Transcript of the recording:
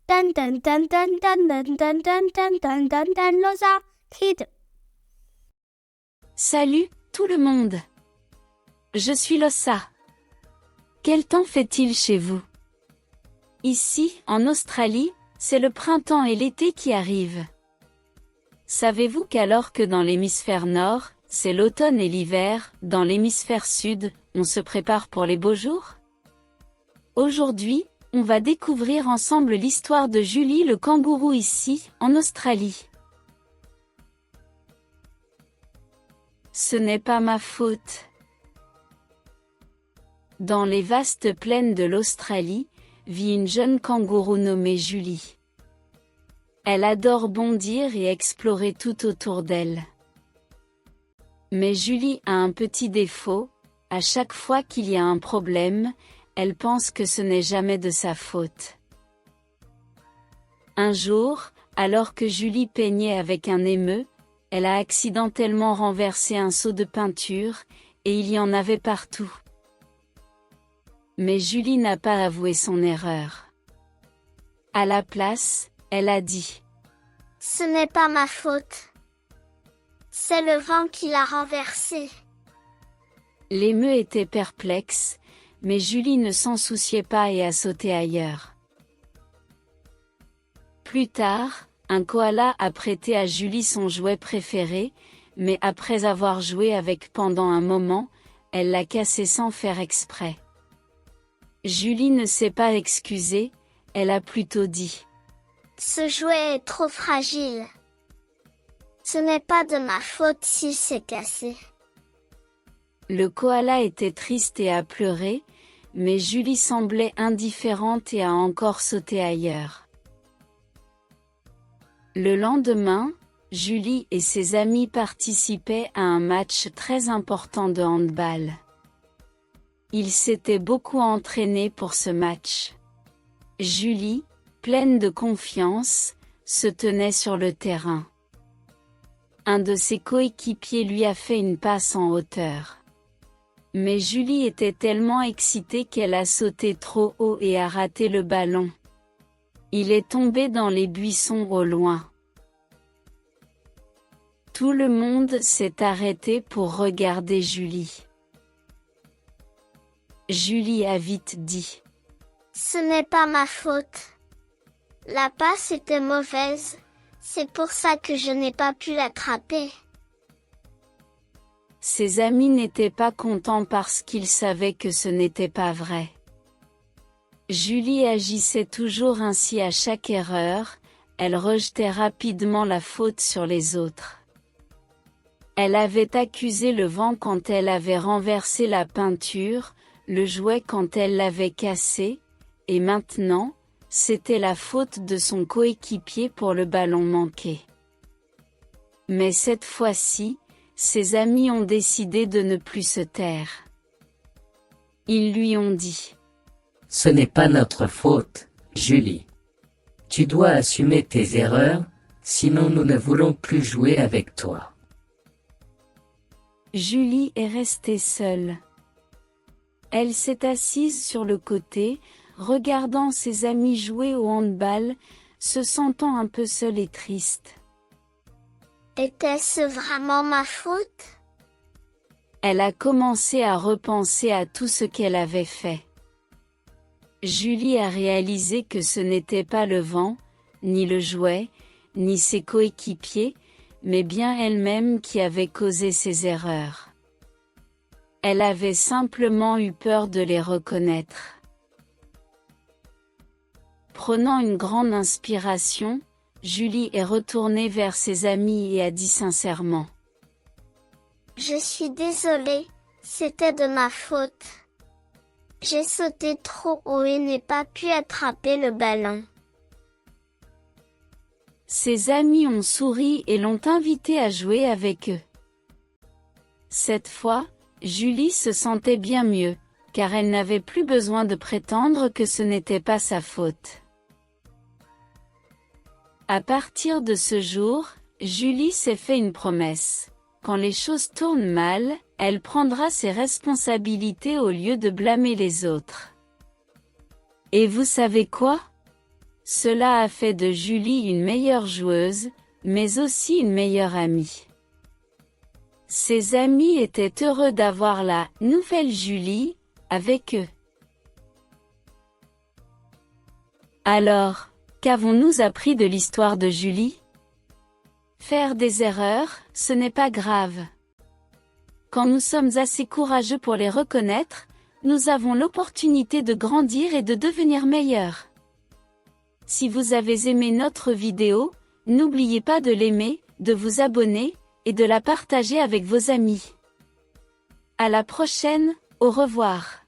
Dun dun dun dun dun dun dun dun dun dun dun dun Losa Kid. Salut, tout le monde. Je suis Lossa. Quel temps fait-il chez vous? Ici, en Australie, c'est le printemps et l'été qui arrivent. Savez-vous qu'alors que dans l'hémisphère nord, c'est l'automne et l'hiver, dans l'hémisphère sud, on se prépare pour les beaux jours? Aujourd'hui, on va découvrir ensemble l'histoire de Julie le kangourou ici, en Australie. Ce n'est pas ma faute. Dans les vastes plaines de l'Australie, vit une jeune kangourou nommée Julie. Elle adore bondir et explorer tout autour d'elle. Mais Julie a un petit défaut, à chaque fois qu'il y a un problème, elle pense que ce n'est jamais de sa faute. Un jour, alors que Julie peignait avec un émeu, elle a accidentellement renversé un seau de peinture, et il y en avait partout. Mais Julie n'a pas avoué son erreur. À la place, elle a dit « Ce n'est pas ma faute. C'est le vent qui l'a renversé. » L'émeu était perplexe, mais Julie ne s'en souciait pas et a sauté ailleurs. Plus tard, un koala a prêté à Julie son jouet préféré, mais après avoir joué avec pendant un moment, elle l'a cassé sans faire exprès. Julie ne s'est pas excusée, elle a plutôt dit « Ce jouet est trop fragile. Ce n'est pas de ma faute s'il s'est cassé. » Le koala était triste et a pleuré, mais Julie semblait indifférente et a encore sauté ailleurs. Le lendemain, Julie et ses amis participaient à un match très important de handball. Ils s'étaient beaucoup entraînés pour ce match. Julie, pleine de confiance, se tenait sur le terrain. Un de ses coéquipiers lui a fait une passe en hauteur. Mais Julie était tellement excitée qu'elle a sauté trop haut et a raté le ballon. Il est tombé dans les buissons au loin. Tout le monde s'est arrêté pour regarder Julie. Julie a vite dit « Ce n'est pas ma faute. La passe était mauvaise, c'est pour ça que je n'ai pas pu l'attraper. » Ses amis n'étaient pas contents parce qu'ils savaient que ce n'était pas vrai. Julie agissait toujours ainsi à chaque erreur, elle rejetait rapidement la faute sur les autres. Elle avait accusé le vent quand elle avait renversé la peinture, le jouet quand elle l'avait cassé, et maintenant, c'était la faute de son coéquipier pour le ballon manqué. Mais cette fois-ci, ses amis ont décidé de ne plus se taire. Ils lui ont dit « Ce n'est pas notre faute, Julie. Tu dois assumer tes erreurs, sinon nous ne voulons plus jouer avec toi. » Julie est restée seule. Elle s'est assise sur le côté, regardant ses amis jouer au handball, se sentant un peu seule et triste. Était-ce vraiment ma faute? Elle a commencé à repenser à tout ce qu'elle avait fait. Julie a réalisé que ce n'était pas le vent, ni le jouet, ni ses coéquipiers, mais bien elle-même qui avait causé ses erreurs. Elle avait simplement eu peur de les reconnaître. Prenant une grande inspiration, Julie est retournée vers ses amis et a dit sincèrement « Je suis désolée, c'était de ma faute. J'ai sauté trop haut et n'ai pas pu attraper le ballon. » Ses amis ont souri et l'ont invitée à jouer avec eux. Cette fois, Julie se sentait bien mieux, car elle n'avait plus besoin de prétendre que ce n'était pas sa faute. À partir de ce jour, Julie s'est fait une promesse. Quand les choses tournent mal, elle prendra ses responsabilités au lieu de blâmer les autres. Et vous savez quoi? Cela a fait de Julie une meilleure joueuse, mais aussi une meilleure amie. Ses amis étaient heureux d'avoir la « nouvelle Julie » avec eux. Alors, qu'avons-nous appris de l'histoire de Julie? Faire des erreurs, ce n'est pas grave. Quand nous sommes assez courageux pour les reconnaître, nous avons l'opportunité de grandir et de devenir meilleurs. Si vous avez aimé notre vidéo, n'oubliez pas de l'aimer, de vous abonner, et de la partager avec vos amis. À la prochaine, au revoir.